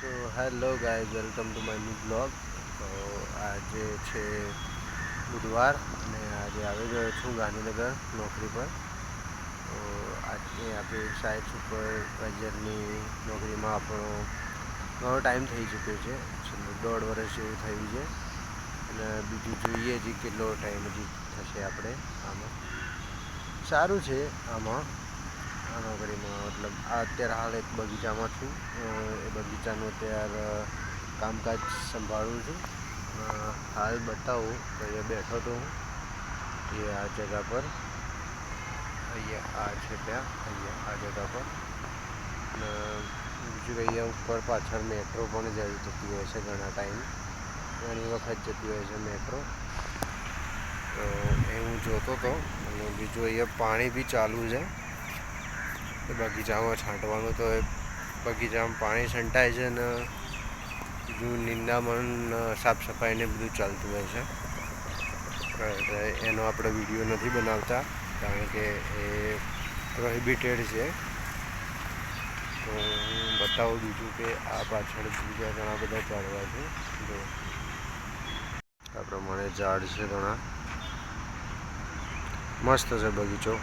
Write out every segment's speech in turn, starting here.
So hello guys, welcome to my new blog. તો આજે છે બુધવાર અને આજે આવી ગયો છું ગાંધીનગર નોકરી પર. તો આજે આપણી સાઇટ સુપરવાઇઝરની નોકરીમાં આપણો ઘણો ટાઈમ થઈ ચૂક્યો છે, છેલ્લું 1.5 વર્ષ જેવું થયું છે. અને બીજું જોઈએ હજી કેટલો ટાઈમ હજી થશે આપણે આમાં. સારું છે આમાં, આ નોકરીમાં. મતલબ અત્યારે હાલ એક બગીચામાં છું. એ બગીચાનું અત્યારે કામકાજ સંભાળું છું. હાલ બતાવું તો અહીંયા બેઠો તો હું એ આ જગા પર, અહીંયા આ છે ત્યાં, અહીંયા આ જગા પર. અને બીજું અહીંયા ઉપર પાછળ મેટ્રો પણ જતી હોય છે ઘણા ટાઈમ, ઘણી વખત જતી હોય છે મેટ્રો. તો એ હું જોતો હતો. અને બીજું અહીંયા પાણી બી ચાલુ છે એ બગીચામાં છાંટવાનું. તો એ બગીચામાં પાણી છંટાય છે ને બીજું નિંદામણ સાફ સફાઈને બધું ચાલતું હોય છે. એનો આપણે વિડીયો નથી બનાવતા કારણ કે એ પ્રોહિબિટેડ છે. તો હું બતાવું બીજું કે આ પાછળ બીજા ઘણા બધા ઝાડવા છે. જો આ પ્રમાણે ઝાડ છે ઘણા. મસ્ત છે બગીચો,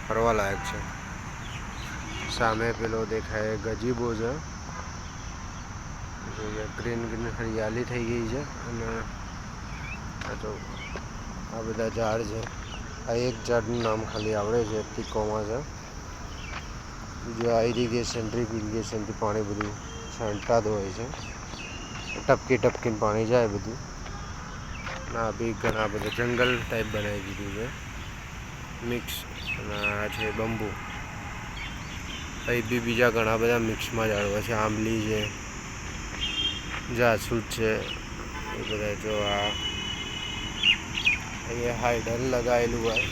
ફરવા લાયક છે. સામે પેલો દેખાય ગજીબો છે, ગ્રીન ગ્રીન હરિયાળી થઈ ગઈ છે. અને આ તો આ બધા ઝાડ છે. આ એક ઝાડનું નામ ખાલી આવડે છે, ટીકોમાં છે. બીજું આ ઇરિગેશન, ડ્રીપ ઇરિગેશનથી પાણી બધું છાંટતા હોય છે, ટપકી ટપકીને પાણી જાય બધું. ના બી ઘણા બધા જંગલ ટાઈપ બનાવી દીધું છે મિક્સ. અને આ છે બંબુ. અહીં બી બીજા ઘણા બધા મિક્સમાં ઝાડવા છે. આંબલી છે, જાસૂદ છે, એ બધા. જો આ અહીંયા હાઈડલ લગાવેલું હોય,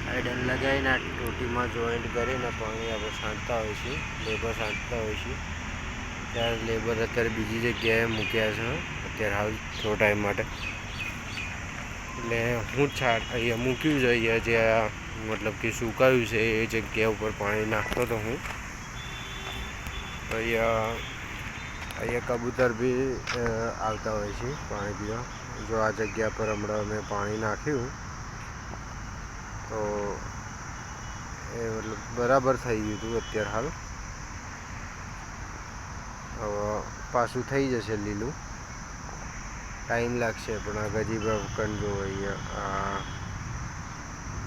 હાઈડલ લગાવીને આ ટોટીમાં જોઈન્ટ કરીને પાણી આપણે છાંટતા હોય છે, લેબર છાંટતા હોય છે. ત્યારે લેબર અત્યારે બીજી જગ્યાએ મૂક્યા છે અત્યારે હાલ થોડો ટાઈમ માટે. એટલે હું અહીંયા મૂક્યું છે, અહીંયા જ્યાં મતલબ કે સુકાયું છે એ જગ્યા ઉપર પાણી નાખતો હતો હું. અહીંયા કબૂતર બી આવતા હોય છે પાણી પીવા. જો આ જગ્યા પર હમણાં મેં પાણી નાખ્યું તો એ મતલબ બરાબર થઈ ગયું હતું. અત્યારે હાલ હવે પાછું થઈ જશે લીલું, ટાઈમ લાગશે. પણ આ ગજીબા કણ જો અહીંયા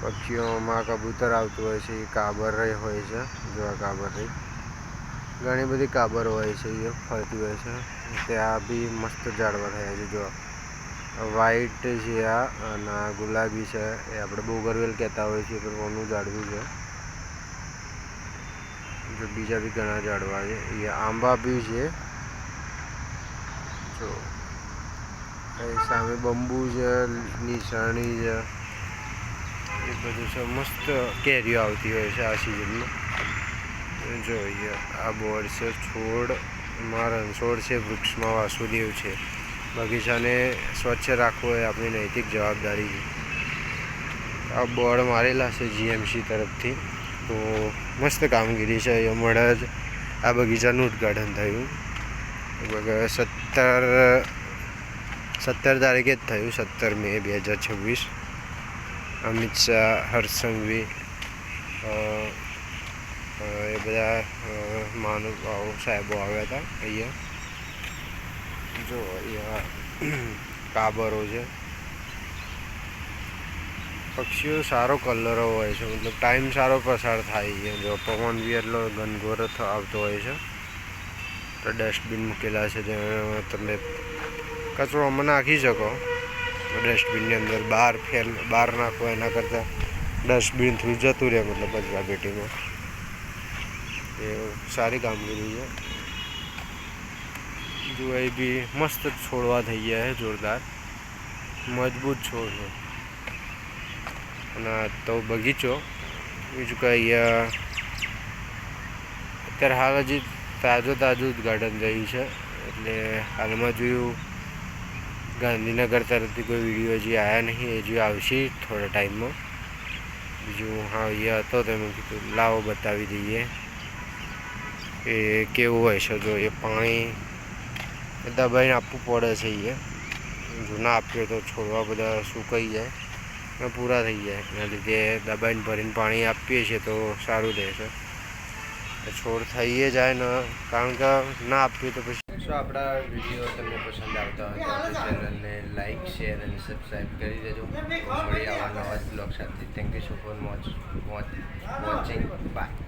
પક્ષીઓમાં કબૂતર આવતું હોય છે, એ કાબર હોય છે. જો આ કાબર રહી, ઘણી બધી કાબર હોય છે, એ ફરતી હોય છે. ત્યાં બી મસ્ત ઝાડવા થયા છે. જો વ્હાઈટ છે આ, અને ગુલાબી છે એ આપણે બોગરવેલ કહેતા હોય છે, પણ ઓનું ઝાડવું છે. જો બીજા બી ઘણા ઝાડવા છે. અહીંયા આંબા બી છે. જો સામે બંબુ છે, નિશાણી છે, એ બધું છે. મસ્ત કેરીઓ આવતી હોય છે આ સિઝનમાં. જો અહીંયા આ બોર્ડ છે, છોડમાં રણછોડ છે, વૃક્ષમાં વાસુદેવ છે. બગીચાને સ્વચ્છ રાખવો એ આપણી નૈતિક જવાબદારી છે. આ બોર્ડ મારેલા છે જીએમસી તરફથી. તો મસ્ત કામગીરી છે. હમણાં જ આ બગીચાનું ઉદ્ઘાટન થયું. લગભગ 17 તારીખે જ થયું, 17 મે 2026. અમિત શાહ, હર્ષ સંઘવી, એ બધા મહાનુભાવો સાહેબો આવ્યા હતા અહીંયા. જો અહીંયા કાબરો છે. પક્ષીઓ સારો કલર હોય છે, મતલબ ટાઈમ સારો પસાર થાય છે. જો પવન બી એટલો ઘનઘોર આવતો હોય છે. તો ડસ્ટબિન મૂકેલા છે, જેમાં તમે કચરો આમાં નાખી શકો ડસ્ટબિનની અંદર. બહાર નાખો એના કરતાં ડસ્ટબિન થ્રુ જતું રહે, મતલબ કચરા પેટીમાં. એ સારી કામગીરી છે. જો એ બી મસ્ત છોડવા થઈ ગયા છે, જોરદાર મજબૂત છોડ છે. અને તો બગીચો બીજું કંઈ અહીંયા અત્યારે હાલ હજી તાજું ઉદ્ઘાટન થયું છે. એટલે હાલમાં જોયું ગાંધીનગર તરફથી કોઈ વિડીયો હજી આવ્યા નહીં, હજી આવશે થોડા ટાઈમમાં. બીજું હા અહીંયા હતો તો મેં કીધું લાવો બતાવી દઈએ. એ કેવું હોય છે. જો એ પાણી દબાઈને આપવું પડે છે. જો ના આપીએ તો છોડવા બધા સુકાઈ જાય અને પૂરા થઈ જાય. એના લીધે દબાઈને ભરીને પાણી આપીએ છીએ તો સારું રહે છે. છોડ થઈ જાય ને, કારણ કે ના આપીએ તો પછી શું આપણા વિડીયો તમને પસંદ આવતા હોય તો આપણી ચેનલને લાઇક, શેર અને સબસ્ક્રાઈબ કરી દેજો. મળી આવા નવા જ બ્લોગ સાથે. Thank you so for watching. By.